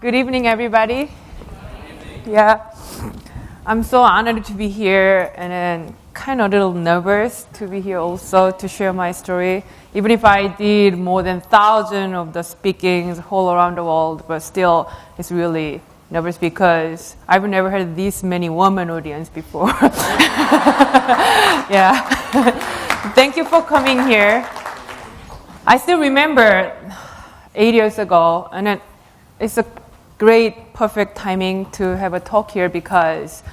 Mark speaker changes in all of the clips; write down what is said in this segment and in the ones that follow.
Speaker 1: Good evening, everybody. Yeah, I'm so honored to be here and then kind of a little nervous to be here also to share my story. Even if I did more than 1,000 of the speakings all around the world, but still it's really nervous because I've never had this many women audience before. Yeah. Thank you for coming here. I still remember 8 years ago, and it's a great, perfect timing to have a talk here because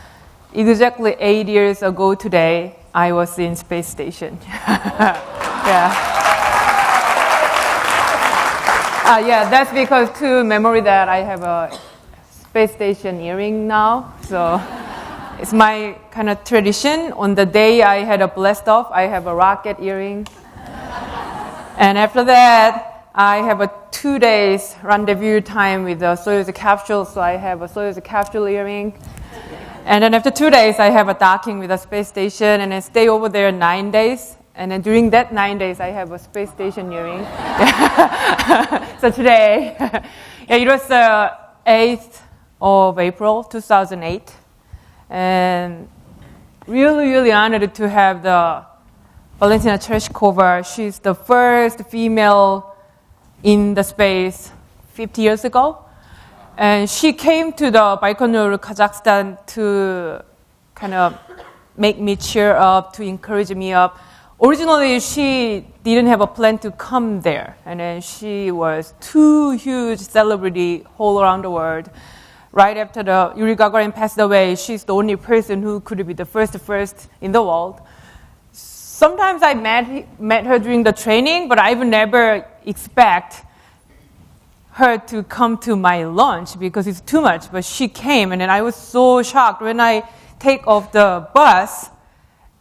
Speaker 1: exactly 8 years ago today, I was in space station. Yeah, that's because to memory that I have a space station earring now. So it's my kind of tradition. On the day I had a blast off, I have a rocket earring. And after that, I have a 2 days rendezvous time with the Soyeon capsule, so I have a Soyeon capsule earring. And then after 2 days, I have a docking with a space station, and I stay over there 9 days. And then during that 9 days, I have a space station earring. So today, yeah, it was 8th of April, 2008. And really, really honored to have the Valentina Tereshkova. She's the first female in the space 50 years ago. And she came to the Baikonur, Kazakhstan to kind of make me cheer up, to encourage me up. Originally, she didn't have a plan to come there. And then she was too huge celebrity all around the world. Right after the Yuri Gagarin passed away, she's the only person who could be the first in the world. Sometimes I met her during the training, but I would never expect her to come to my lunch because it's too much. But she came, and then I was so shocked when I take off the bus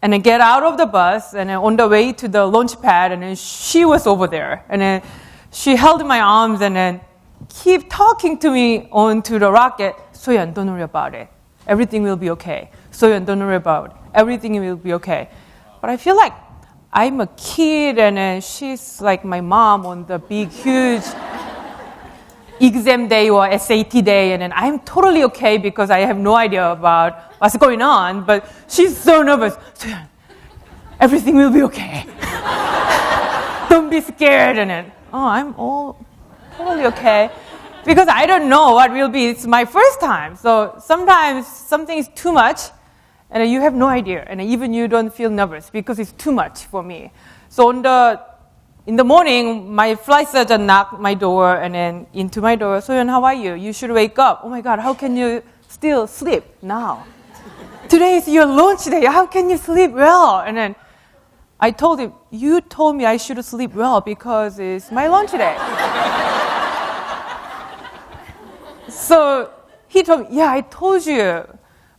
Speaker 1: and then get out of the bus, and then on the way to the launch pad, and then she was over there. And then she held my arms and then keep talking to me onto the rocket. Soyeon, don't worry about it. Everything will be okay. Soyeon, don't worry about it. Everything will be okay. But I feel like I'm a kid, and she's like my mom on the big, huge exam day or SAT day, and then I'm totally okay because I have no idea about what's going on, but she's so nervous. Soyeon, everything will be okay. Don't be scared. And then, I'm all totally okay. Because I don't know what will be. It's my first time. So sometimes something is too much, and you have no idea. And even you don't feel nervous because it's too much for me. So in the morning, my flight surgeon knocked my door and then into my door. Soyeon, how are you? You should wake up. Oh my God, how can you still sleep now? Today is your launch day. How can you sleep well? And then I told him, you told me I should sleep well because it's my launch day. So he told me, yeah, I told you.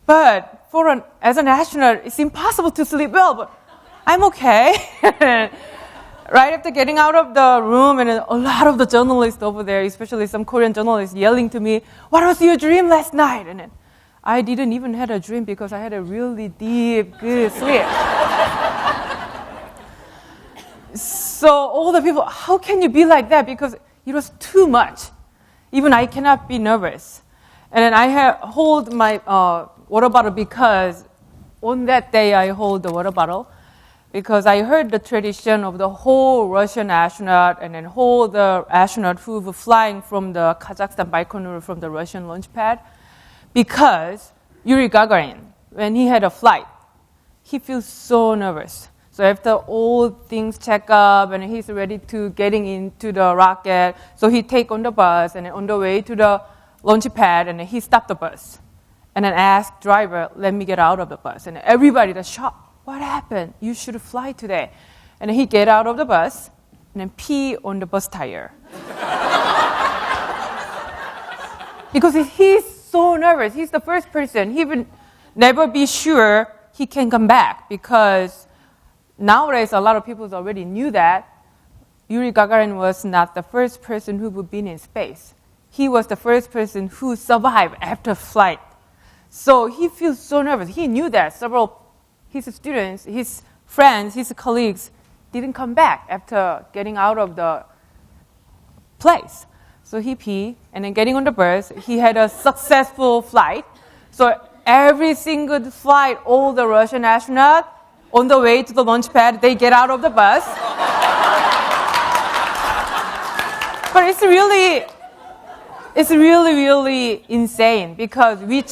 Speaker 1: But as an astronaut, it's impossible to sleep well, but I'm okay. Right after getting out of the room, and a lot of the journalists over there, especially some Korean journalists, yelling to me, what was your dream last night? And then I didn't even have a dream because I had a really deep, good sleep. So all the people, how can you be like that? Because it was too much. Even I cannot be nervous. And then I hold my water bottle because on that day I hold the water bottle because I heard the tradition of the whole Russian astronaut and then whole the astronaut who were flying from the Kazakhstan Baikonur from the Russian launch pad. Because Yuri Gagarin, when he had a flight, he feels so nervous. So after all things check up and he's ready to getting into the rocket, so he take on the bus and on the way to the launch pad and he stopped the bus and then asked driver, let me get out of the bus. And everybody was shocked. What happened? You should fly today. And he get out of the bus and then pee on the bus tire. Because he's so nervous. He's the first person. He will never be sure he can come back because nowadays, a lot of people already knew that Yuri Gagarin was not the first person who would be in space. He was the first person who survived after flight. So he feels so nervous. He knew that several his students, his friends, his colleagues didn't come back after getting out of the place. So he peed, and then getting on the bus, he had a successful flight. So every single flight, all the Russian astronauts, on the way to the launch pad, they get out of the bus. But it's really, really insane because we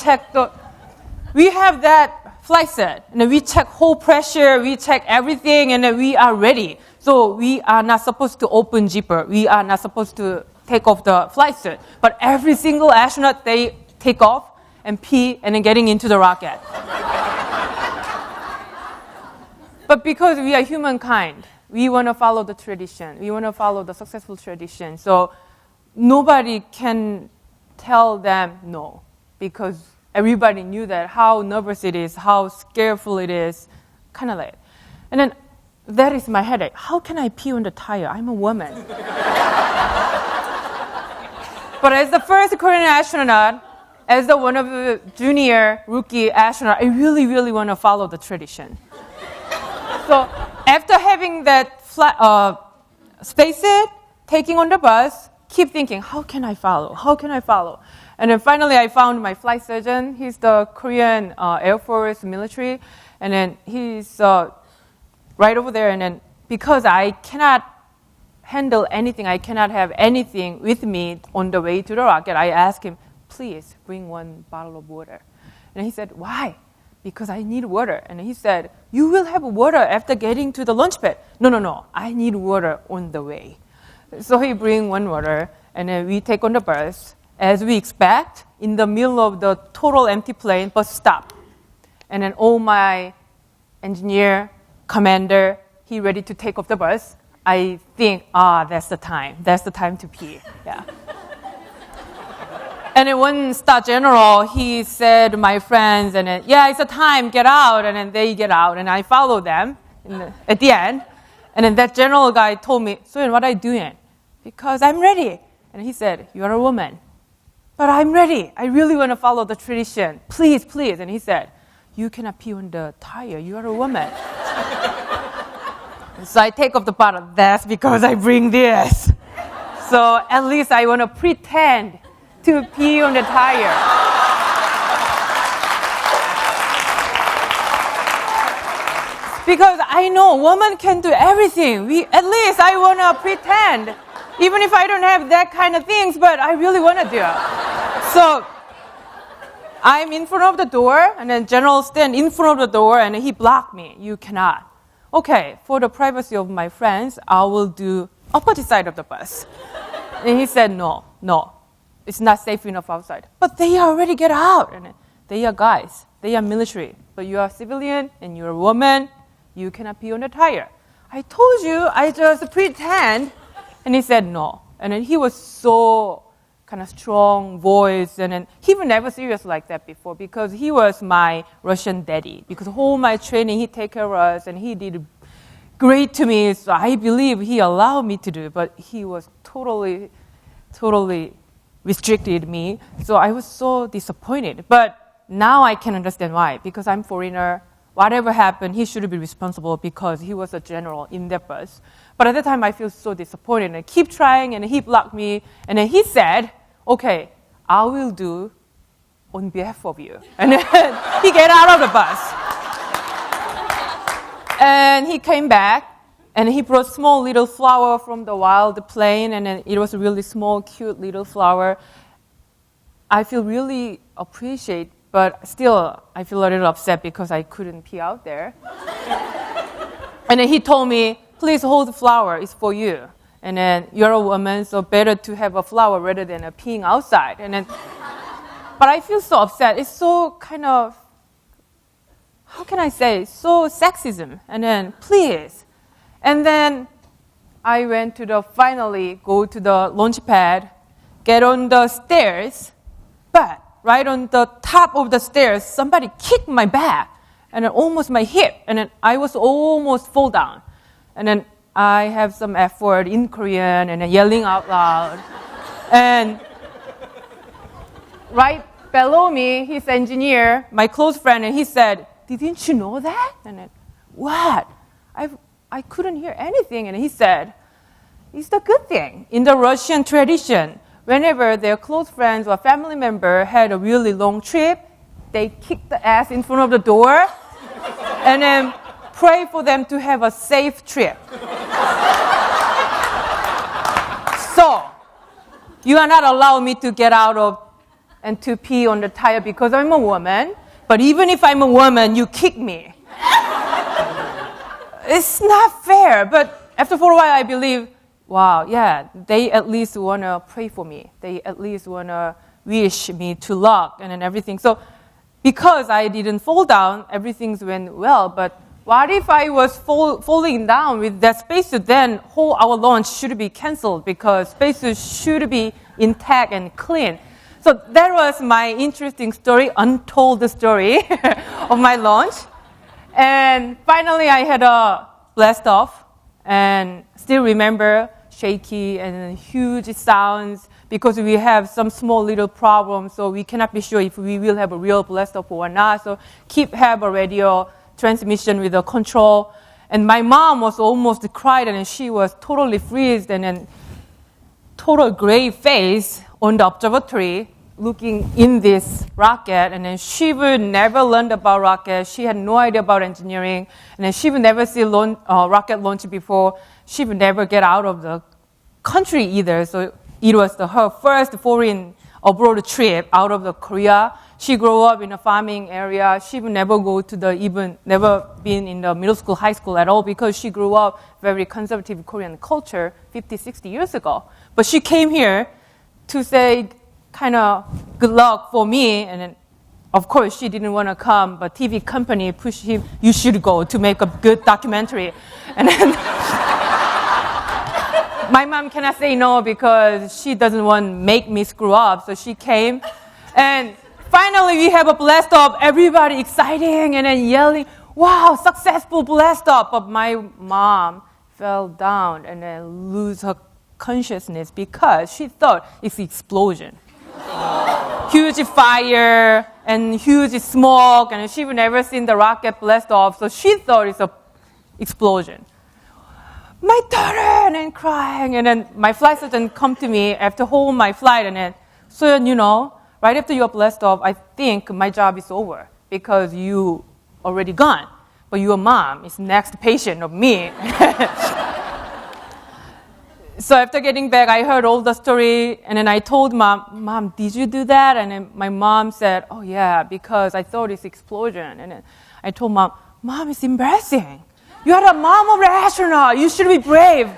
Speaker 1: have that flight set, and we check whole pressure, we check everything, and we are ready. So we are not supposed to open zipper. We are not supposed to take off the flight suit. But every single astronaut, they take off and pee and then getting into the rocket. But because we are humankind, we want to follow the tradition. We want to follow the successful tradition. So nobody can tell them no, because everybody knew that how nervous it is, how scareful it is, kind of like. And then that is my headache. How can I pee on the tire? I'm a woman. But as the first Korean astronaut, as the one of the junior rookie astronaut, I really, really want to follow the tradition. So after having that spacesuit, taking on the bus, keep thinking, how can I follow? How can I follow? And then finally I found my flight surgeon. He's the Korean Air Force military. And then he's right over there. And then because I cannot handle anything, I cannot have anything with me on the way to the rocket, I asked him, please bring one bottle of water. And he said, why? Because I need water. And he said, you will have water after getting to the launch pad. No, I need water on the way. So he bring one water, and then we take on the bus. As we expect, in the middle of the total empty plane, bus stop. And then all my engineer, commander, he ready to take off the bus. I think, that's the time. That's the time to pee. Yeah. And then one star general, he said, my friends, and then, yeah, it's a time, get out. And then they get out, and I follow them at the end. And then that general guy told me, Soyeon, what are you doing? Because I'm ready. And he said, you're a woman. But I'm ready. I really want to follow the tradition. Please, please. And he said, you cannot pee on the tire. You are a woman. So I take off the bottle. That's because I bring this. So at least I want to pretend to pee on the tire. Because I know women can do everything. At least I want to pretend. Even if I don't have that kind of things, but I really want to do it. So I'm in front of the door, and then General stand in front of the door, and he blocked me. You cannot. Okay, for the privacy of my friends, I will do opposite side of the bus. And he said, no. It's not safe enough outside. But they already get out. And they are guys. They are military. But you are civilian and you're a woman. You cannot pee on the tire. I told you, I just pretend. And he said no. And then he was so kind of strong voice. And then he was never serious like that before because he was my Russian daddy. Because all my training, he take care of us and he did great to me. So I believe he allowed me to do it. But he was totally restricted me. So I was so disappointed. But now I can understand why. Because I'm foreigner. Whatever happened, he should be responsible because he was a general in that bus. But at the time, I feel so disappointed. And I keep trying, and he blocked me. And then he said, okay, I will do on behalf of you. And then he get out of the bus. And he came back. And he brought small little flower from the wild plane, and then it was a really small, cute little flower. I feel really appreciate, but still I feel a little upset because I couldn't pee out there. And then he told me, please hold the flower, it's for you. And then you're a woman, so better to have a flower rather than a peeing outside. And then, but I feel so upset. It's so kind of, how can I say, so sexism. And then, please. And then I went to finally go to the launch pad, get on the stairs, but right on the top of the stairs, somebody kicked my back and then almost my hip, and then I was almost fall down. And then I have some effort in Korean and then yelling out loud. And right below me, his engineer, my close friend, and he said, didn't you know that? And then, what? I couldn't hear anything. And he said, it's the good thing. In the Russian tradition, whenever their close friends or family member had a really long trip, they kick the ass in front of the door and then pray for them to have a safe trip. So, you are not allowing me to get out of and to pee on the tire because I'm a woman. But even if I'm a woman, you kick me. It's not fair. But after for a while, I believe, wow, yeah, they at least want to pray for me. They at least want to wish me to luck and everything. So because I didn't fall down, everything went well. But what if I was falling down with that spacesuit? Then our launch should be canceled because spacesuit should be intact and clean. So that was my interesting story, untold story of my launch. And finally, I had a blast off and still remember shaky and huge sounds because we have some small little problems. So we cannot be sure if we will have a real blast off or not. So have a radio transmission with a control. And my mom was almost cried and she was totally freezed and then total gray face on the observatory looking in this rocket. And then she would never learn about rocket. She had no idea about engineering. And then she would never see rocket launch before. She would never get out of the country either. So it was her first foreign abroad trip out of the Korea. She grew up in a farming area. She would never never been in the middle school, high school at all because she grew up very conservative Korean culture 50, 60 years ago. But she came here to say kind of good luck for me. And then, of course, she didn't want to come, but TV company pushed him, you should go to make a good documentary. And then my mom cannot say no because she doesn't want to make me screw up. So she came and finally, we have a blast off. Everybody exciting and then yelling, wow, successful blast off. But my mom fell down and then lose her consciousness because she thought it's an explosion. Huge fire and huge smoke, and she would never seen the rocket blast off, so she thought it's an explosion. My daughter, and then crying, and then my flight surgeon come to me after whole my flight, and then, Soyeon, right after your blast off, I think my job is over because you already gone. But your mom is next patient of me. So after getting back, I heard all the story, and then I told Mom, did you do that? And then my mom said, oh yeah, because I thought it's explosion. And then I told Mom, it's embarrassing. You are the mom of an astronaut. You should be brave.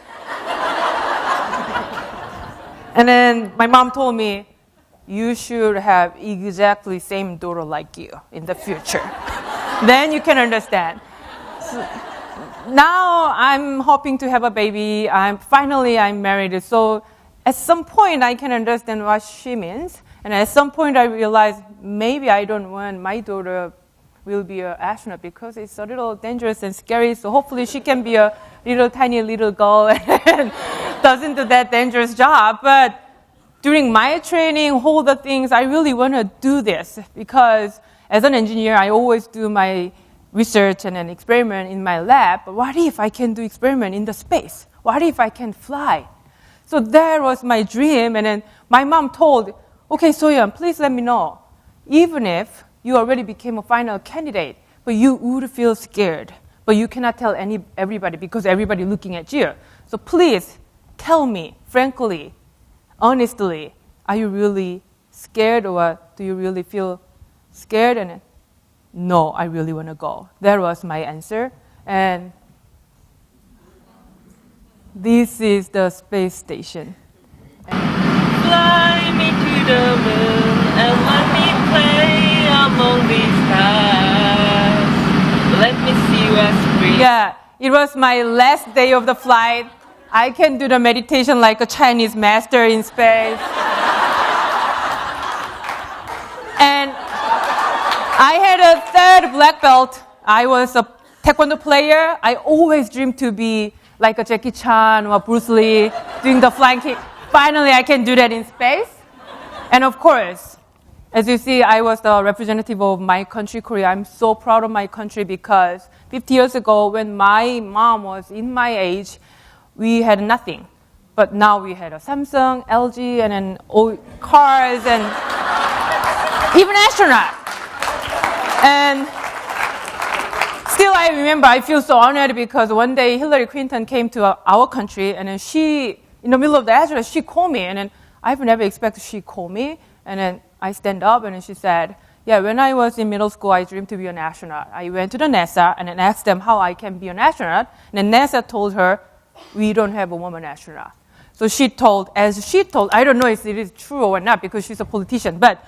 Speaker 1: And then my mom told me, you should have exactly same daughter like you in the future. Then you can understand. So now I'm hoping to have a baby. I'm married. So at some point I can understand what she means. And at some point I realized maybe I don't want my daughter will be an astronaut because it's a little dangerous and scary. So hopefully she can be a tiny little girl and doesn't do that dangerous job. But during my training, all the things, I really want to do this because as an engineer, I always do my research and an experiment in my lab. But what if I can do experiment in the space? What if I can fly? So that was my dream. And then my mom told, okay, Soyeon, please let me know. Even if you already became a final candidate, but you would feel scared. But you cannot tell everybody because everybody looking at you. So please tell me, frankly, honestly, are you really scared or do you really feel scared? And no, I really want to go. That was my answer. And this is the space station.
Speaker 2: Fly me to the moon and let me play among these stars. Let me see what's free.
Speaker 1: Yeah, it was my last day of the flight. I can do the meditation like a Chinese master in space. And I had a third black belt. I was a taekwondo player. I always dreamed to be like a Jackie Chan or Bruce Lee doing the flying kick. Finally, I can do that in space. And of course, as you see, I was the representative of my country, Korea. I'm so proud of my country because 50 years ago, when my mom was in my age, we had nothing. But now we had a Samsung, LG, and then all cars, and even astronaut. And still, I remember, I feel so honored because one day Hillary Clinton came to our country, and then she, in the middle of the address, she called me, and then I've never expected she called me, and then I stand up, and then she said, yeah, when I was in middle school, I dreamed to be an astronaut. I went to the NASA and then asked them how I can be an astronaut, and then NASA told her, we don't have a woman astronaut. So she told, I don't know if it is true or not because she's a politician, but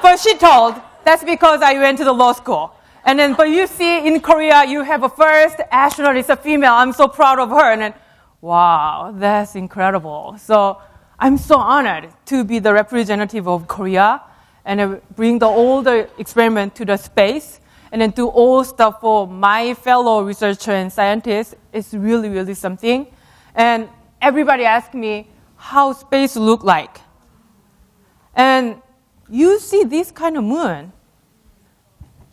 Speaker 1: but she told, that's because I went to the law school. And then, but you see, in Korea, you have a first astronaut, it's a female. I'm so proud of her. And then, wow, that's incredible. So I'm so honored to be the representative of Korea and bring all the experiment to the space and then do all stuff for my fellow researcher and scientists. It's really, really something. And everybody asks me how space look like. And you see this kind of moon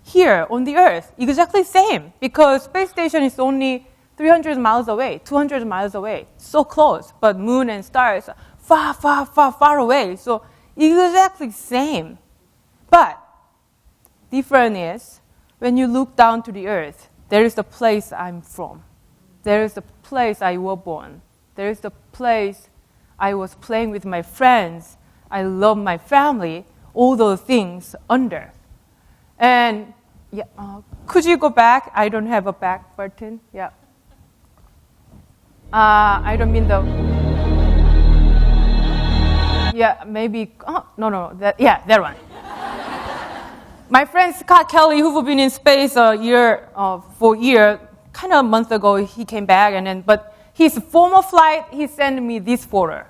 Speaker 1: here on the Earth, exactly same, because space station is only 300 miles away, 200 miles away, so close, but moon and stars are far, far, far, far away, so exactly same. But different is, when you look down to the Earth, there is the place I'm from. There is the place I was born. There is the place I was playing with my friends. I love my family, all those things under. And yeah, could you go back? I don't have a back button. Yeah. I don't mean the. Yeah, maybe. Oh, no. That one. My friend Scott Kelly, who've been in space for a year, kind of a month ago, he came back, but his former flight, he sent me this photo.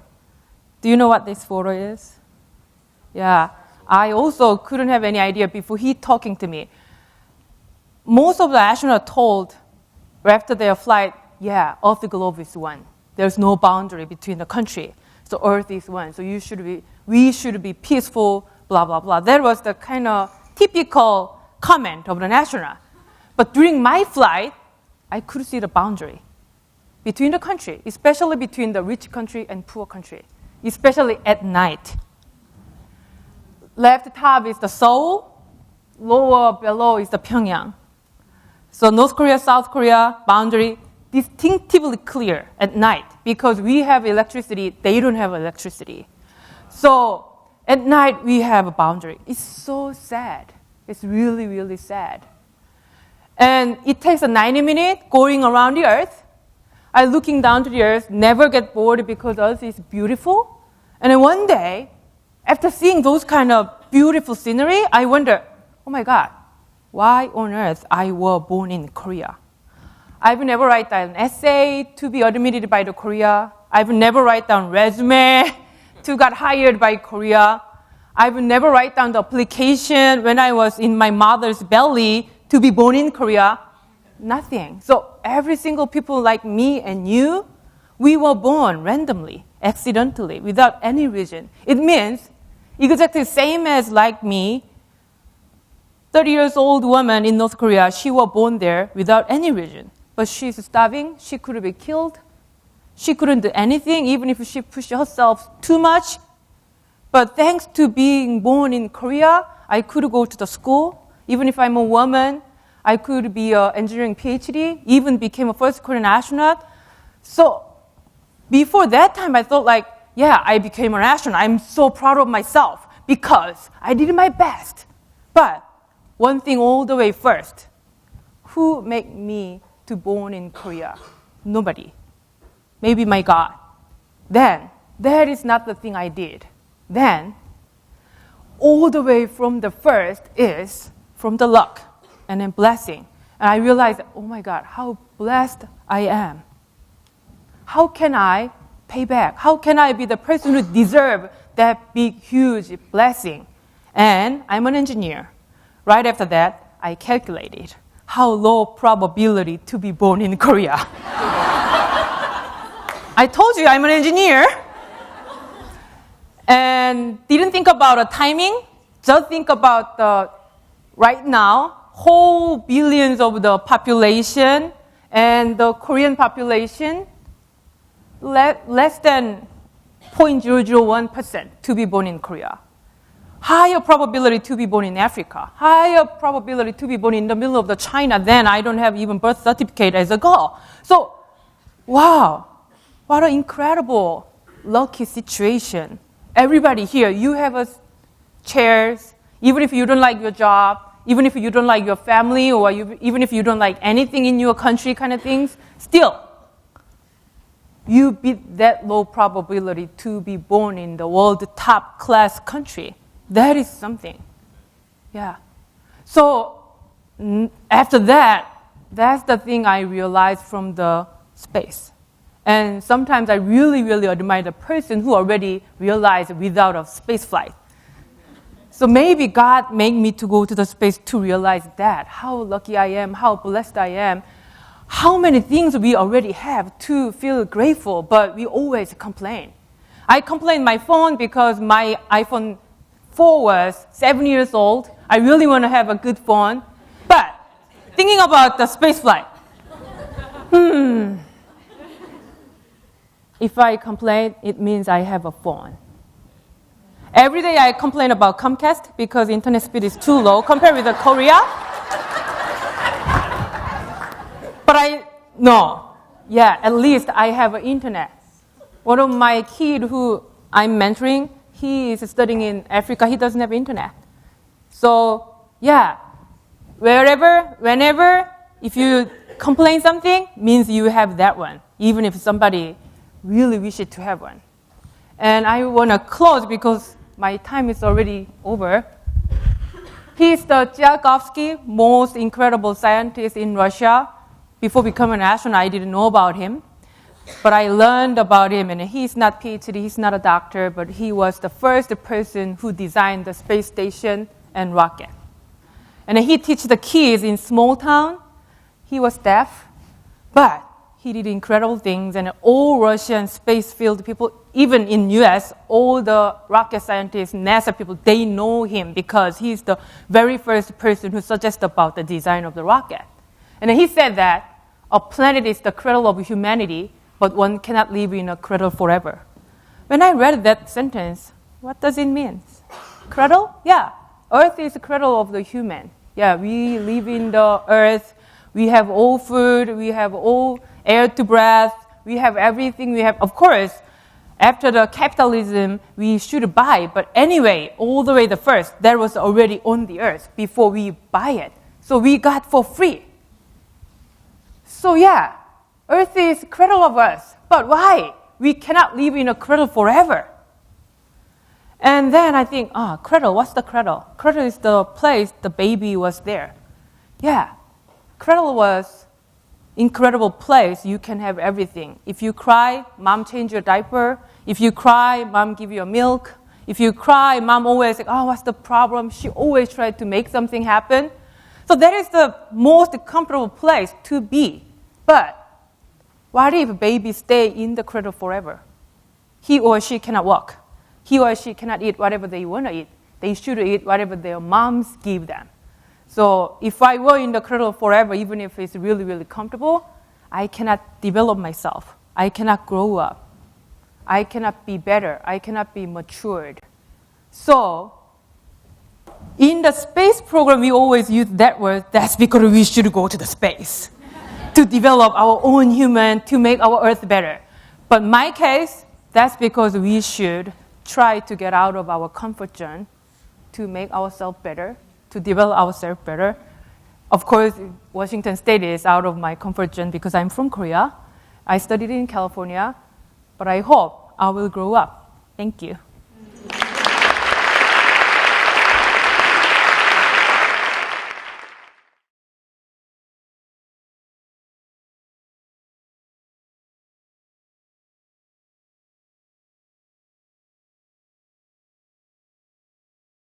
Speaker 1: Do you know what this photo is? Yeah. I also couldn't have any idea before he talking to me. Most of the astronauts told after their flight, yeah, Earth globe is one. There's no boundary between the country. So Earth is one. So we should be peaceful, blah, blah, blah. That was the kind of typical comment of an astronaut. But during my flight, I could see the boundary between the country, especially between the rich country and poor country, especially at night. Left top is the Seoul, lower below is the Pyongyang. So North Korea, South Korea, boundary distinctively clear at night because we have electricity, they don't have electricity. So at night we have a boundary. It's so sad. It's really, really sad. And it takes 90 minutes going around the Earth. I looking down to the Earth, never get bored because Earth is beautiful. And then one day, after seeing those kind of beautiful scenery, I wonder, oh my God, why on earth I was born in Korea? I've never write down an essay to be admitted by the Korea. I've never write down resume to get hired by Korea. I've never write down the application when I was in my mother's belly to be born in Korea. Nothing. So every single people like me and you, we were born randomly, accidentally, without any reason. It means exactly the same as like me, 30 years old woman in North Korea, she was born there without any reason. But she's starving, she could be killed. She couldn't do anything, even if she pushed herself too much. But thanks to being born in Korea, I could go to the school. Even if I'm a woman, I could be an engineering PhD, even became a first Korean astronaut. So before that time, I thought like, yeah, I became an astronaut. I'm so proud of myself because I did my best. But one thing all the way first, who made me to born in Korea? Nobody. Maybe my God. Then, that is not the thing I did. Then, all the way from the first is from the luck and then blessing. And I realized, oh my God, how blessed I am. How can I pay back? How can I be the person who deserves that big, huge blessing? And I'm an engineer. Right after that, I calculated how low probability to be born in Korea. I told you I'm an engineer. And didn't think about a timing, just think about the right now. whole billions of the population and the Korean population, less than 0.001% to be born in Korea. Higher probability to be born in Africa. Higher probability to be born in the middle of the China than I don't have even birth certificate as a girl. So, wow, what an incredible, lucky situation. Everybody here, you have a chairs, even if you don't like your job, even if you don't like your family, or even if you don't like anything in your country kind of things, still, you beat that low probability to be born in the world top class country. That is something. Yeah. So after that, that's the thing I realized from the space. And sometimes I really, really admire the person who already realized without a space flight. So maybe God made me to go to the space to realize that, how lucky I am, how blessed I am, how many things we already have to feel grateful, but we always complain. I complain my phone because my iPhone 4 was 7 years old. I really want to have a good phone. But thinking about the space flight, if I complain, it means I have a phone. Every day I complain about Comcast because internet speed is too low compared with Korea. But at least I have internet. One of my kids who I'm mentoring, he is studying in Africa. He doesn't have internet. So, whenever, if you complain something, means you have that one, even if somebody really wishes to have one. And I want to close because my time is already over. He's the Tsiolkovsky, most incredible scientist in Russia. Before becoming an astronaut, I didn't know about him. But I learned about him, and he's not PhD, he's not a doctor, but he was the first person who designed the space station and rocket. And he teaches the kids in small town. He was deaf, but he did incredible things, and all Russian space field people, even in US, all the rocket scientists, NASA people, they know him because he's the very first person who suggested about the design of the rocket. And he said that a planet is the cradle of humanity, but one cannot live in a cradle forever. When I read that sentence, what does it mean? Cradle? Yeah, Earth is the cradle of the human. Yeah, we live in the earth. We have all food. We have all air to breathe. We have everything. We have, of course, after the capitalism, we should buy. But anyway, all the way the first, that was already on the earth before we buy it. So we got for free. So Earth is cradle of us. But why? We cannot live in a cradle forever. And then I think, cradle, what's the cradle? Cradle is the place the baby was there. Yeah, cradle was incredible place. You can have everything. If you cry, mom change your diaper. If you cry, mom give you a milk. If you cry, mom always like, what's the problem? She always tried to make something happen. So that is the most comfortable place to be. But what if baby stay in the cradle forever? He or she cannot walk. He or she cannot eat whatever they want to eat. They should eat whatever their moms give them. So if I were in the cradle forever, even if it's really, really comfortable, I cannot develop myself. I cannot grow up. I cannot be better. I cannot be matured. So in the space program, we always use that word. That's because we should go to the space to develop our own human, to make our Earth better. But in my case, that's because we should try to get out of our comfort zone to make ourselves better, to develop ourselves better. Of course, Washington State is out of my comfort zone because I'm from Korea. I studied in California, but I hope I will grow up. Thank you.